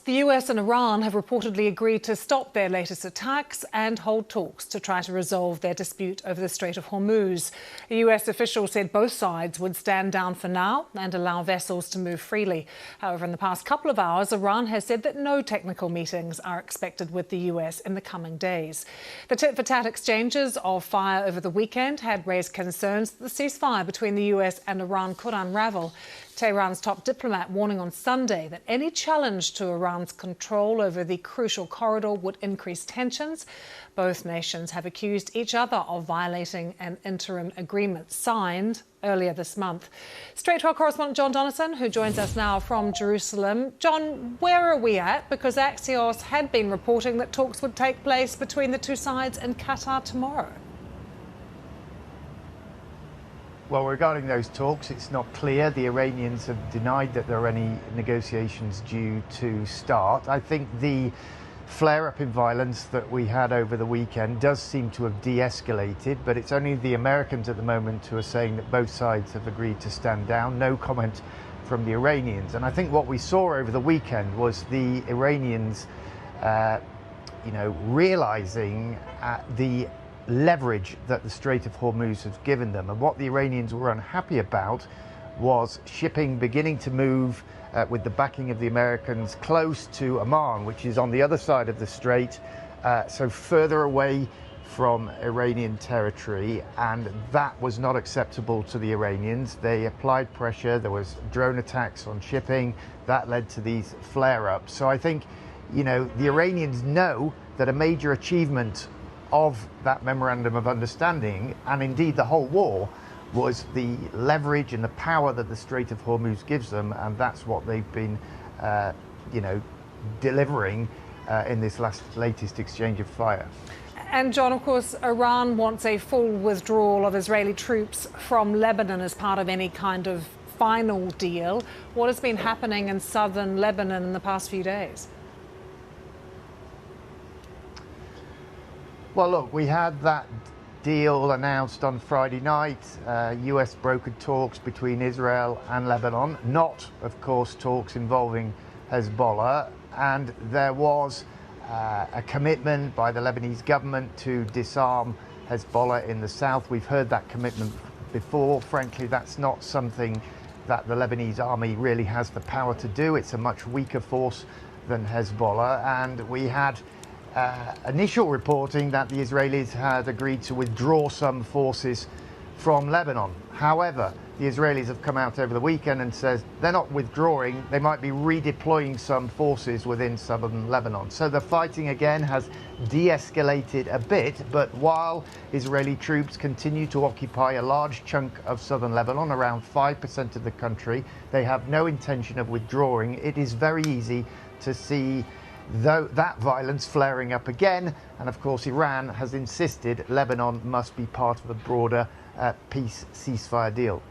The US and Iran have reportedly agreed to stop their latest attacks and hold talks to try to resolve their dispute over the Strait of Hormuz. A US official said both sides would stand down for now and allow vessels to move freely. However, in the past couple of hours, Iran has said that no technical meetings are expected with the US in the coming days. The tit-for-tat exchanges of fire over the weekend had raised concerns that the ceasefire between the US and Iran could unravel. Tehran's top diplomat warning on Sunday that any challenge to Iran's control over the crucial corridor would increase tensions. Both nations have accused each other of violating an interim agreement signed earlier this month. Straight to our correspondent John Donison, who joins us now from Jerusalem. John, where are we at? Because Axios had been reporting that talks would take place between the two sides in Qatar tomorrow. Well, regarding those talks, it's not clear. The Iranians have denied that there are any negotiations due to start. I think the flare-up in violence that we had over the weekend does seem to have de-escalated, but it's only the Americans at the moment who are saying that both sides have agreed to stand down. No comment from the Iranians. And I think what we saw over the weekend was the Iranians, realizing the leverage that the Strait of Hormuz has given them. And what the Iranians were unhappy about was shipping beginning to move with the backing of the Americans close to Oman, which is on the other side of the strait, so further away from Iranian territory, and that was not acceptable to the Iranians. They applied pressure. There was drone attacks on shipping that led to these flare-ups. So I think, the Iranians know that a major achievement of that memorandum of understanding, and indeed the whole war, was the leverage and the power that the Strait of Hormuz gives them, and that's what they've been, delivering in this latest exchange of fire. And John, of course, Iran wants a full withdrawal of Israeli troops from Lebanon as part of any kind of final deal. What has been happening in southern Lebanon in the past few days? Well, look, we had that deal announced on Friday night, US brokered talks between Israel and Lebanon, not, of course, talks involving Hezbollah. And there was a commitment by the Lebanese government to disarm Hezbollah in the south. We've heard that commitment before. Frankly, that's not something that the Lebanese army really has the power to do. It's a much weaker force than Hezbollah. And we had initial reporting that the Israelis had agreed to withdraw some forces from Lebanon. However, the Israelis have come out over the weekend and said they're not withdrawing, they might be redeploying some forces within southern Lebanon. So the fighting again has de-escalated a bit, but while Israeli troops continue to occupy a large chunk of southern Lebanon, around 5% of the country, they have no intention of withdrawing. It is very easy to see that violence flaring up again, and of course Iran has insisted Lebanon must be part of a broader peace ceasefire deal.